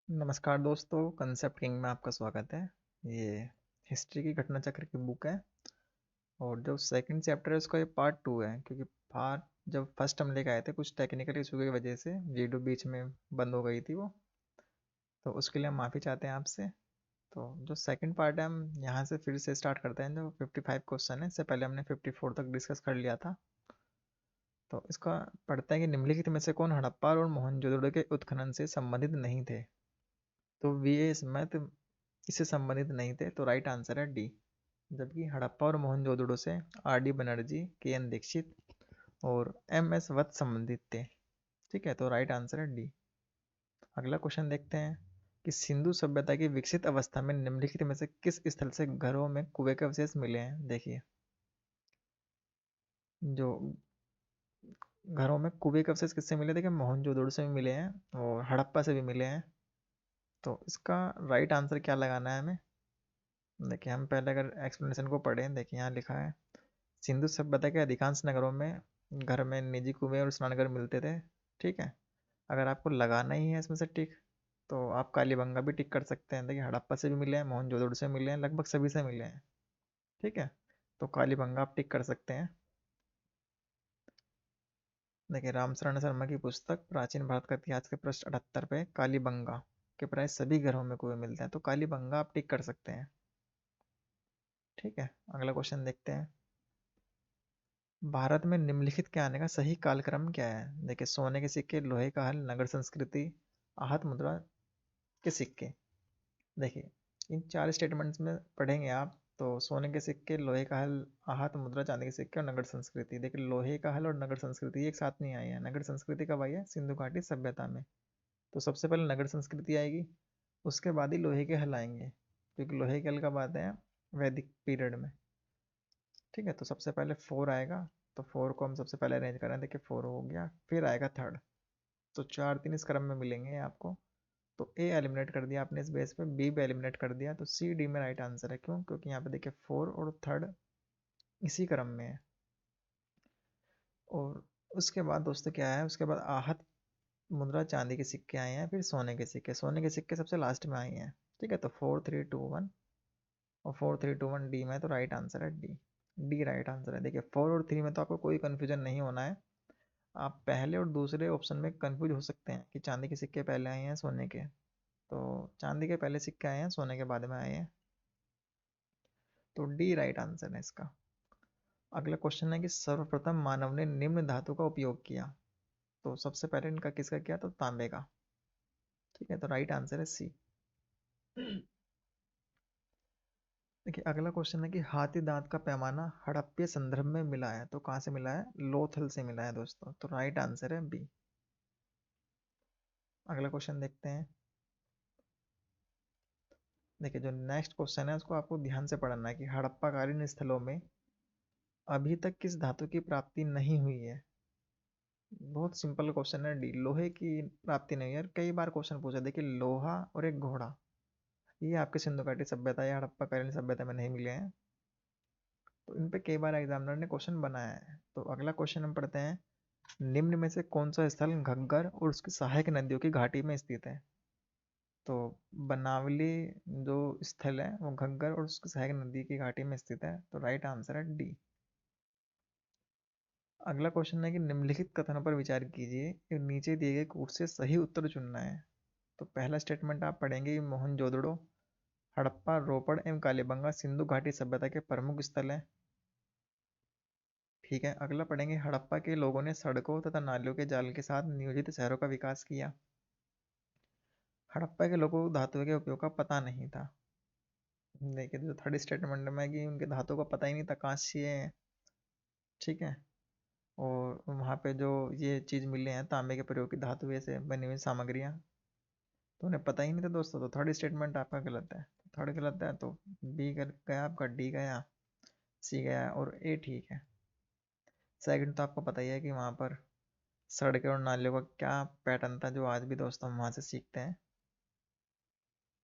नमस्कार दोस्तों, concept king में आपका स्वागत है। ये हिस्ट्री की घटना चक्र की बुक है और जो सेकंड चैप्टर है उसका ये पार्ट 2 है, क्योंकि पार्ट जब फर्स्ट हम लेके आए थे कुछ टेक्निकल इशू की वजह से वीडियो बीच में बंद हो गई थी वो, तो उसके लिए हम माफ़ी चाहते हैं आपसे। तो जो सेकंड पार्ट है हम यहाँ से फिर से स्टार्ट करते हैं। जो 55 क्वेश्चन है, इससे पहले हमने 54 तक डिस्कस कर लिया था। तो इसका पढ़ते हैं कि निम्नलिखित में से कौन हड़प्पा और मोहनजोदड़ो के उत्खनन से संबंधित नहीं थे। तो वी ए स्मिथ इससे संबंधित नहीं थे, तो राइट आंसर है डी। जबकि हड़प्पा और मोहनजोदड़ो से आर डी बनर्जी, के एन दीक्षित और एम एस वत्स संबंधित थे। ठीक है, तो राइट आंसर है डी। अगला क्वेश्चन देखते हैं कि सिंधु सभ्यता की विकसित अवस्था में निम्नलिखित में से किस स्थल से घरों में कुएं के अवशेष मिले हैं। देखिए, जो घरों में कुएं के अवशेष किससे मिले? देखिए, मोहनजोदड़ो से भी मिले हैं और हड़प्पा से भी मिले हैं। तो इसका राइट आंसर क्या लगाना है हमें? देखिए, हम पहले अगर एक्सप्लेनेशन को पढ़ें, देखिए यहाँ लिखा है सिंधु सभ्यता के अधिकांश नगरों में घर में निजी कुएं और स्नानघर मिलते थे। ठीक है, अगर आपको लगाना ही है इसमें से टिक, तो आप कालीबंगा भी टिक कर सकते हैं। देखिए, हड़प्पा से भी मिले हैं, मोहनजोदड़ो से मिले हैं, लगभग सभी से मिले हैं। ठीक है, तो कालीबंगा आप टिक कर सकते हैं। देखिए, रामशरण शर्मा की पुस्तक प्राचीन भारत का इतिहास के पृष्ठ 78 पे कालीबंगा के प्राय सभी घरों में कुएं मिलते हैं, तो कालीबंगा आप टिक कर सकते हैं। ठीक है, अगला क्वेश्चन देखते हैं। भारत में निम्नलिखित के आने का सही कालक्रम क्या है? देखिए, सोने के सिक्के, लोहे का हल, नगर संस्कृति, आहत मुद्रा के सिक्के। देखिए, इन चार स्टेटमेंट्स में पढ़ेंगे आप तो सोने के सिक्के, लोहे का हल, आहत मुद्रा, चांदी के सिक्के और नगर संस्कृति। देखिए, लोहे का हल और नगर संस्कृति एक साथ नहीं आई है। नगर संस्कृति कब आई है? सिंधु घाटी सभ्यता में। तो सबसे पहले नगर संस्कृति आएगी, उसके बाद ही लोहे के हल आएंगे, क्योंकि लोहे के हल कब आते हैं? वैदिक पीरियड में। ठीक है, तो सबसे पहले फोर आएगा, तो फोर को हम सबसे पहले अरेंज करें। देखिए, फोर हो गया, फिर आएगा थर्ड। तो चार तीन इस क्रम में मिलेंगे आपको। तो ए एलिमिनेट कर दिया आपने इस बेस पे, बी भी एलिमिनेट कर दिया, तो सी डी में राइट आंसर है। क्यों? क्योंकि यहाँ पे देखिए फोर और थर्ड इसी क्रम में है। और उसके बाद दोस्तों क्या है? उसके बाद आहत मुद्रा, चांदी के सिक्के आए हैं, फिर सोने के सिक्के। सोने के सिक्के सबसे लास्ट में आए हैं। ठीक है, तो 4 3 2 1 और 4 3 2 1 डी में, तो राइट आंसर है डी। डी राइट आंसर है। देखिए, फोर और थ्री में तो आपको कोई कन्फ्यूजन नहीं होना है। आप पहले और दूसरे ऑप्शन में कंफ्यूज हो सकते हैं कि चांदी के सिक्के पहले आए हैं सोने के, तो चांदी के पहले सिक्के आए हैं, सोने के बाद में आए हैं। तो डी राइट आंसर है इसका। अगला क्वेश्चन है कि सर्वप्रथम मानव ने निम्न धातु का उपयोग किया। तो सबसे पहले इनका किसका किया? तो तांबे का। ठीक है, तो राइट आंसर है सी। देखिए, अगला क्वेश्चन है कि हाथी दांत का पैमाना हड़प्पा संदर्भ में मिला है, तो कहाँ से मिला है? लोथल से मिला है दोस्तों, तो राइट आंसर है बी। अगला क्वेश्चन देखते हैं। देखिए, जो नेक्स्ट क्वेश्चन है उसको आपको ध्यान से पढ़ना है कि हड़प्पाकालीन स्थलों में अभी तक किस धातु की प्राप्ति नहीं हुई है। बहुत सिंपल क्वेश्चन है, डी। लोहे की प्राप्ति नहीं है। यार, कई बार क्वेश्चन पूछा, देखिए लोहा और एक घोड़ा, ये आपके सिंधु घाटी सभ्यता या हड़प्पाकालीन सभ्यता में नहीं मिले हैं। तो इन पे कई बार एग्जामिनर ने क्वेश्चन बनाया है। तो अगला क्वेश्चन हम पढ़ते हैं। निम्न में से कौन सा स्थल घग्गर और उसकी सहायक नदियों की घाटी में स्थित है? तो बनावली जो स्थल है वो घग्गर और उसकी सहायक नदी की घाटी में स्थित है, तो राइट आंसर है डी। अगला क्वेश्चन है कि निम्नलिखित कथनों पर विचार कीजिए कि नीचे दिए गए कोट से सही उत्तर चुनना है। तो पहला स्टेटमेंट आप पढ़ेंगे, मोहनजोदड़ो, हड़प्पा, रोपड़ एवं कालीबंगा सिंधु घाटी सभ्यता के प्रमुख स्थल हैं। ठीक है, अगला पढ़ेंगे, हड़प्पा के लोगों ने सड़कों तथा नालियों के जाल के साथ नियोजित शहरों का विकास किया। हड़प्पा के लोगों को धातुओं के उपयोग का पता नहीं था। देखिए, जो थर्ड स्टेटमेंट में कि उनके धातुओं का पता ही नहीं था कहाँ से ये है। ठीक है, और वहाँ पे जो ये चीज़ मिले हैं तांबे के प्रयोग की धातु से बनी हुई सामग्रियाँ, तो उन्हें पता ही नहीं था दोस्तों। तो थर्ड स्टेटमेंट आपका गलत है। थर्ड गलत है, तो बी गया आपका, डी गया, सी गया और ए ठीक है। सेकंड तो आपको पता ही है कि वहाँ पर सड़कें और नालियों का क्या पैटर्न था, जो आज भी दोस्तों हम वहाँ से सीखते हैं।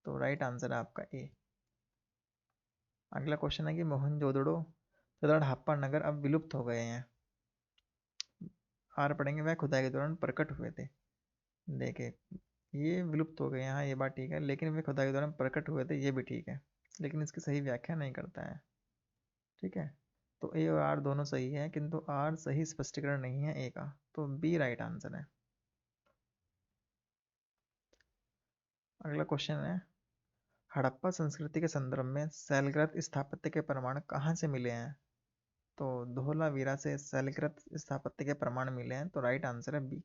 तो राइट आंसर है आपका ए। अगला क्वेश्चन है कि मोहनजोदड़ो तथा हड़प्पा नगर अब विलुप्त हो गए हैं। आर पढ़ेंगे, वह खुदाई के दौरान प्रकट हुए थे। देखिए, ये विलुप्त हो गए, हाँ ये बात ठीक है, लेकिन वे खुदा के द्वारा प्रकट हुए थे, ये भी ठीक है, लेकिन इसकी सही व्याख्या नहीं करता है। ठीक है, तो ए और आर दोनों सही है, किंतु आर सही स्पष्टीकरण नहीं है ए का, तो बी राइट आंसर है। अगला क्वेश्चन है, हड़प्पा संस्कृति के संदर्भ में शैलकृत स्थापत्य के प्रमाण कहाँ से मिले हैं? तो धोलावीरा से शैलकृत स्थापत्य के प्रमाण मिले हैं, तो राइट आंसर है बी।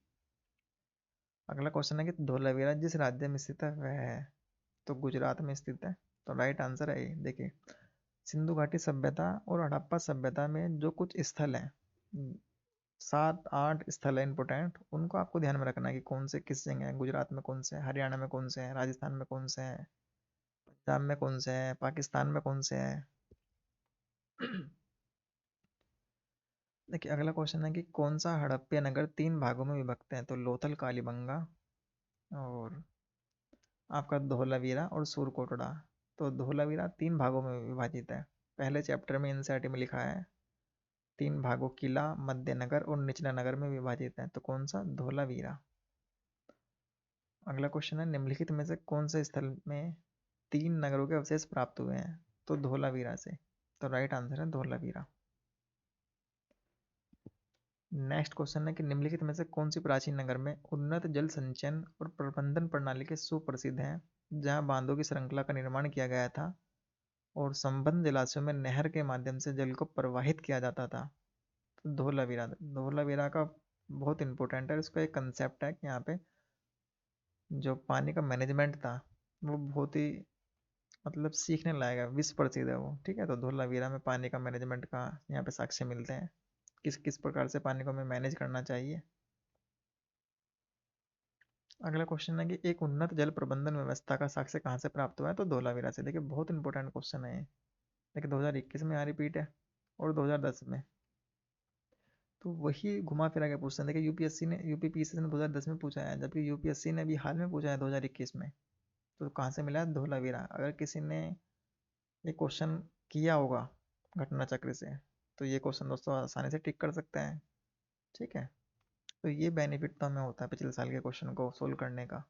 अगला क्वेश्चन है कि धोलावीरा जिस राज्य में स्थित है वह है, तो गुजरात में स्थित है, तो राइट आंसर है ए। देखिए, सिंधु घाटी सभ्यता और हड़प्पा सभ्यता में जो कुछ स्थल हैं, 7-8 स्थल है इंपोर्टेंट, उनको आपको ध्यान में रखना है कि कौन से किस जगह है, गुजरात में कौन से है, हरियाणा में कौन से है, राजस्थान में कौन से है, पंजाब में कौन से है, पाकिस्तान में कौन से है। देखिए, अगला क्वेश्चन है कि कौन सा हड़प्पा नगर 3 भागों में विभक्त है? तो लोथल, कालीबंगा और आपका धोलावीरा और सूरकोटड़ा। तो धोलावीरा 3 भागों में विभाजित है, पहले चैप्टर में एनसीईआरटी में लिखा है 3 भागों, किला, मध्य नगर और निचला नगर में विभाजित है, तो कौन सा? धोलावीरा। अगला क्वेश्चन है, निम्नलिखित में से कौन से स्थल में 3 नगरों के अवशेष प्राप्त हुए हैं? तो धोलावीरा से, तो राइट आंसर है धोलावीरा। नेक्स्ट क्वेश्चन है कि निम्नलिखित में से कौन सी प्राचीन नगर में उन्नत जल संचयन और प्रबंधन प्रणाली के सुप्रसिद्ध है, जहां बांधों की श्रृंखला का निर्माण किया गया था और संबद्ध जलाशयों में नहर के माध्यम से जल को प्रवाहित किया जाता था? तो धोलावीरा। धोलावीरा का बहुत इंपॉर्टेंट है, इसका एक कंसेप्ट है कि यहाँ पे जो पानी का मैनेजमेंट था वो बहुत ही मतलब सीखने लायक है, विश्व प्रसिद्ध है वो। ठीक है, तो धोलावीरा में पानी का मैनेजमेंट का यहाँ पे साक्ष्य मिलते हैं, किस किस प्रकार से पानी को हमें मैनेज करना चाहिए। अगला क्वेश्चन है कि एक उन्नत जल प्रबंधन व्यवस्था का साक्ष्य कहाँ से प्राप्त हुआ है? तो धोलावीरा से। देखिए, बहुत इंपॉर्टेंट क्वेश्चन है ये। देखिए, 2021 में यहाँ रिपीट है और 2010 में, तो वही घुमा फिरा के पूछते हैं। देखिए, यूपीएससी ने, यूपीपीएससी ने 2010 में पूछा है, जबकि यूपीएससी ने अभी हाल में पूछा है 2021 में। तो कहाँ से मिला है? धोलावीरा। अगर किसी ने ये क्वेश्चन किया होगा घटना चक्र से, तो ये क्वेश्चन दोस्तों आसानी से टिक कर सकते हैं। ठीक है, तो ये बेनिफिट तो हमें होता है पिछले साल के क्वेश्चन को सोल्व करने का।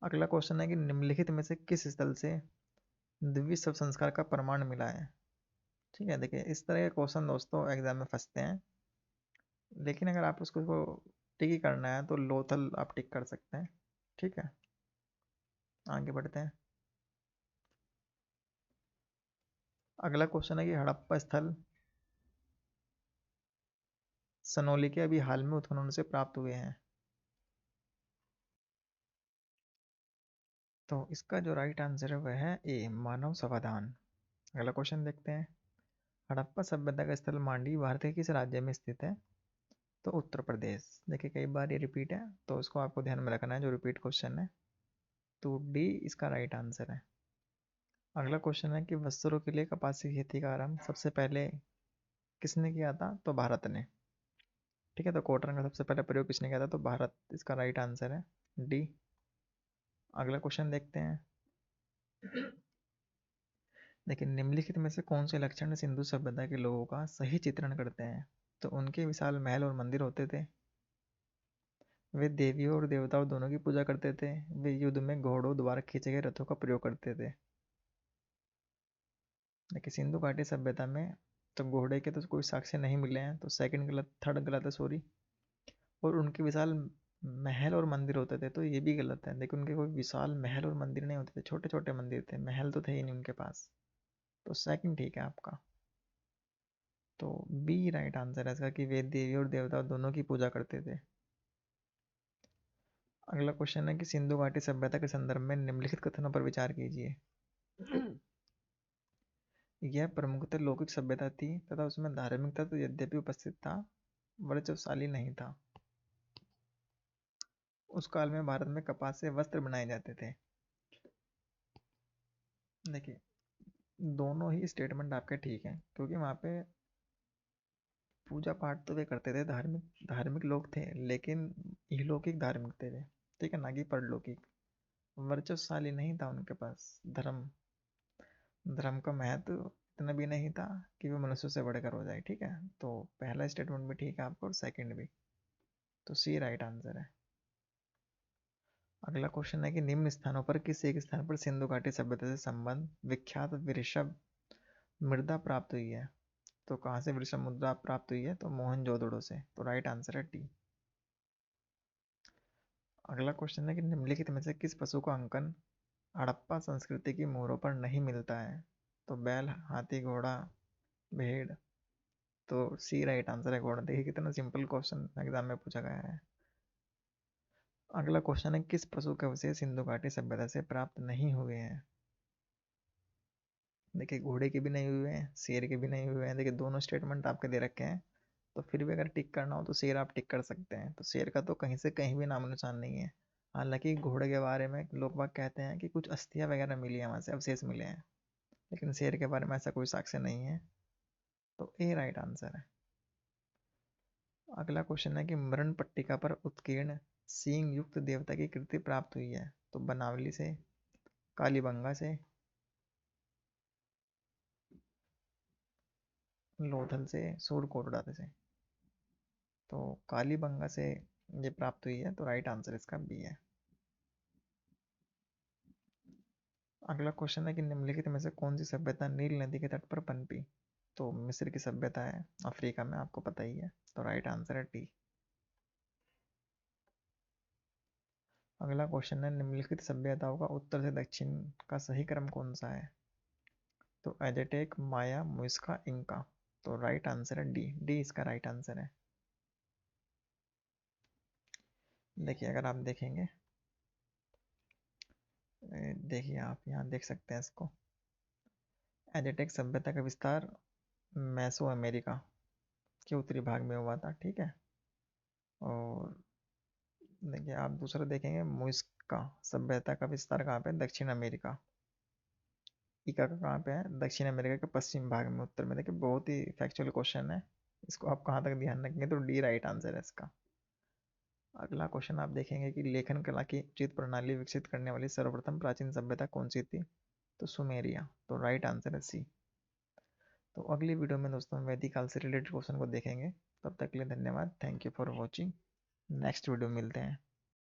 अगला क्वेश्चन है कि निम्नलिखित में से किस स्थल से दिव्य शव संस्कार का प्रमाण मिला है? ठीक है, देखिए इस तरह के क्वेश्चन दोस्तों एग्जाम में फंसते हैं, लेकिन अगर आप उसको टिक ही करना है तो लोथल आप टिक कर सकते हैं। ठीक है, आगे बढ़ते हैं। अगला क्वेश्चन है कि हड़प्पा स्थल सनोली के अभी हाल में उत्खनन से प्राप्त हुए हैं, तो इसका जो राइट आंसर है वह है ए, मानव समाधान। अगला क्वेश्चन देखते हैं, हड़प्पा सभ्यता का स्थल मांडवी भारत के किस राज्य में स्थित है? तो उत्तर प्रदेश। देखिए, कई बार ये रिपीट है, तो उसको आपको ध्यान में रखना है जो रिपीट क्वेश्चन है, तो डी इसका राइट आंसर है। अगला क्वेश्चन है कि वस्त्रों के लिए कपास की खेती का आरंभ सबसे पहले किसने किया था? तो भारत ने। ठीक है, तो कॉटन का सबसे पहले प्रयोग किसने किया था? तो भारत, इसका राइट आंसर है डी। अगला क्वेश्चन देखते हैं, लेकिन निम्नलिखित में से कौन से लक्षण सिंधु सभ्यता के लोगों का सही चित्रण करते हैं? तो उनके विशाल महल और मंदिर होते थे, वे देवियों और देवताओं दोनों की पूजा करते थे, वे युद्ध में घोड़ों द्वारा खींचे गए रथों का प्रयोग करते थे। देखिए, सिंधु घाटी सभ्यता में तो घोड़े के तो कोई साक्ष्य नहीं मिले हैं, तो सेकंड गलत, थर्ड गलत है, सॉरी। और उनके विशाल महल और मंदिर होते थे, तो ये भी गलत है। देखिए, उनके कोई विशाल महल और मंदिर नहीं होते थे, छोटे छोटे मंदिर थे, महल तो थे ही नहीं उनके पास, तो सेकंड ठीक है आपका। तो बी राइट आंसर है इसका कि वे देवी और देवता दोनों की पूजा करते थे। अगला क्वेश्चन है कि सिंधु घाटी सभ्यता के संदर्भ में निम्नलिखित कथनों पर विचार कीजिए। यह प्रमुखतः लौकिक सभ्यता थी तथा उसमें धार्मिक तत्व यद्यपि उपस्थित था, वर्चस्वशाली नहीं था। उस काल में भारत में कपास से वस्त्र बनाए जाते थे। देखिए, दोनों ही स्टेटमेंट आपके ठीक हैं, क्योंकि वहाँ पे पूजा पाठ तो वे करते थे, धार्मिक धार्मिक लोग थे, लेकिन इहलौकिक धार्मिक थे वे। ठीक है, ना कि परलौकिक। वर्चस्वशाली नहीं था उनके पास धर्म, धर्म का महत्व इतना भी नहीं था कि वो मनुष्य से बढ़कर हो जाए। ठीक है, तो पहला स्टेटमेंट भी ठीक है आपका और सेकंड भी, तो सी राइट आंसर है। अगला क्वेश्चन है कि निम्न स्थानों पर किस एक स्थान पर सिंधु घाटी सभ्यता से संबंध विख्यात वृषभ मृदा प्राप्त हुई है? तो कहाँ से वृषभ मुद्रा प्राप्त हुई है? तो मोहनजोदड़ो से। तो राइट आंसर है टी। अगला क्वेश्चन है कि निम्नलिखित में से किस पशु का अंकन हड़प्पा संस्कृति की मोहरों पर नहीं मिलता है? तो बैल, हाथी, घोड़ा, भेड़। तो सी राइट आंसर है, घोड़ा। देखिए कितना सिंपल क्वेश्चन एग्जाम में पूछा गया है। अगला क्वेश्चन है किस पशु के अवशेष सिंधु घाटी सभ्यता से प्राप्त नहीं हुए हैं? देखिए घोड़े के भी नहीं हुए हैं, शेर के भी नहीं हुए हैं। देखिए दोनों स्टेटमेंट आपके दे रखे हैं, तो फिर भी अगर टिक करना हो तो शेर आप टिक कर सकते हैं। तो शेर का तो कहीं से कहीं भी नामो निशान नहीं है। हालांकि घोड़े के बारे में लोग बाग कहते हैं कि कुछ अस्थियां वगैरह मिली है, वहां से अवशेष मिले हैं, लेकिन शेर के बारे में ऐसा कोई साक्ष्य नहीं है। तो ए राइट आंसर है। अगला क्वेश्चन है कि मरण पट्टिका पर उत्कीर्ण सींग युक्त देवता की कृति प्राप्त हुई है? तो बनावली से, कालीबंगा से, लोथल से, सूरकोटड़ा से। तो कालीबंगा से ये प्राप्त हुई है, तो राइट आंसर इसका बी है। अगला क्वेश्चन है कि निम्नलिखित में से कौन सी सभ्यता नील नदी के तट पर पनपी? तो मिस्र की सभ्यता है, अफ्रीका में, आपको पता ही है। तो राइट आंसर है टी। अगला क्वेश्चन है निम्नलिखित सभ्यताओं का उत्तर से दक्षिण का सही क्रम कौन सा है? तो एजेटेक, माया, मुइस्का, इंका। तो राइट आंसर है डी। डी इसका राइट आंसर है। देखिए अगर आप देखेंगे, देखिए आप यहाँ देख सकते हैं इसको। एजेटेक सभ्यता का विस्तार मैसो अमेरिका के उत्तरी भाग में हुआ था, ठीक है। और देखिए आप दूसरा देखेंगे, मुइस्का सभ्यता का विस्तार कहाँ पे? दक्षिण अमेरिका। इका का कहाँ पे है? दक्षिण अमेरिका के पश्चिम भाग में, उत्तर में। देखिए बहुत ही फैक्चुअल क्वेश्चन है, इसको आप कहाँ तक ध्यान रखेंगे? तो डी राइट आंसर है इसका। अगला क्वेश्चन आप देखेंगे कि लेखन कला की उचित प्रणाली विकसित करने वाली सर्वप्रथम प्राचीन सभ्यता कौन सी थी? तो सुमेरिया। तो राइट आंसर है सी। तो अगली वीडियो में दोस्तों वैदिक काल से रिलेटेड क्वेश्चन को देखेंगे। तब तक के लिए धन्यवाद। Thank you for watching. Next video मिलते हैं।